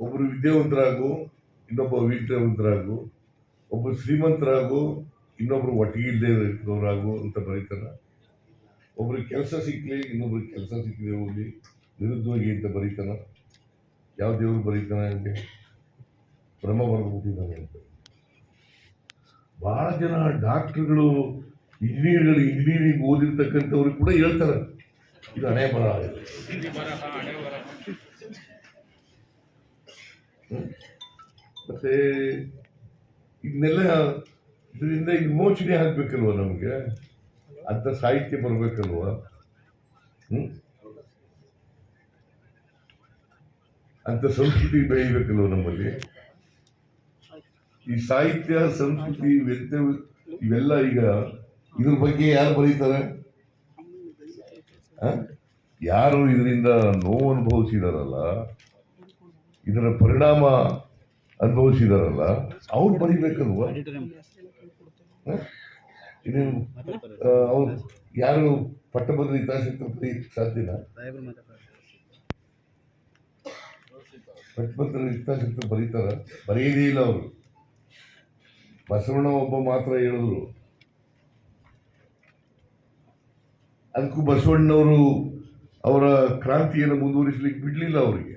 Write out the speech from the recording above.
ಒಬ್ಬರು ವಿದ್ಯಾವಂತರಾಗು, ಇನ್ನೊಬ್ಬ ವಿದ್ಯಾವಂತರಾಗು, ಒಬ್ಬರು ಶ್ರೀಮಂತರಾಗು, ಇನ್ನೊಬ್ರು ಒಟ್ಟಿಗೆ ಇಲ್ಲದೆ ಇರೋರಾಗು ಅಂತ ಬರೀತಾರ. ಒಬ್ರಿಗೆ ಕೆಲಸ ಸಿಕ್ಲಿ, ಇನ್ನೊಬ್ರಿಗೆ ಕೆಲಸ ಸಿಕ್ಕದೆ ಹೋಗ್ಲಿ, ನಿರುದ್ಯೋಗಿ ಅಂತ ಬರೀತಾನ. ಯಾವ ದೇವರು ಬರೀತಾನ ಹಂಗೆ ಭ್ರಮ ಬರ್ಬಿಟ್ಟಿದ್ದಾನೆ ಅಂತ. ಬಹಳ ಜನ ಡಾಕ್ಟರ್ಗಳು, ಇಂಜಿನಿಯರಿಂಗ್ ಓದಿರ್ತಕ್ಕಂಥವ್ರಿಗೆ ಕೂಡ ಹೇಳ್ತಾರೆ ಇದು ಹಣೆ ಬರ. ಮತ್ತೆ ಇದನ್ನೆಲ್ಲ ಇದರಿಂದ ವಿಮೋಚನೆ ಆಗ್ಬೇಕಲ್ವ, ನಮಗೆ ಅಂತ ಸಾಹಿತ್ಯ ಬರ್ಬೇಕಲ್ವ. ಅಂತ ಸಂಸ್ಕೃತಿ ಬೆಳಿಬೇಕಲ್ವ ನಮ್ಮಲ್ಲಿ. ಈ ಸಾಹಿತ್ಯ, ಸಂಸ್ಕೃತಿ, ಇವೆಲ್ಲ ಈಗ ಇದ್ರ ಬಗ್ಗೆ ಯಾರು ಬರೀತಾರೆ? ಯಾರು ಇದರಿಂದ ನೋವು ಅನುಭವಿಸಿದಾರಲ್ಲ, ಇದರ ಪರಿಣಾಮ ಅನುಭವಿಸಿದಾರಲ್ಲ, ಅವ್ರು ಬರೀಬೇಕಲ್ವ. ಇದು ಅವ್ರು ಯಾರು ಪಟ್ಟಭದ್ರ ಹಿತಾಸಕ್ತಿ ಬರೀಲಿಕ್ಕೆ ಸಾಧ್ಯನಾ? ಪಟ್ಟಭದ್ರ ಹಿತಾಸಕ್ತಿ ಬರೀತಾರ? ಬರೆಯದೇ ಇಲ್ಲ ಅವರು. ಬಸವಣ್ಣ ಒಬ್ಬ ಮಾತ್ರ ಹೇಳಿದ್ರು. ಅದಕ್ಕೂ ಬಸವಣ್ಣವರು ಅವರ ಕ್ರಾಂತಿಯನ್ನು ಮುಂದುವರಿಸಲಿಕ್ಕೆ ಬಿಡ್ಲಿಲ್ಲ ಅವರಿಗೆ.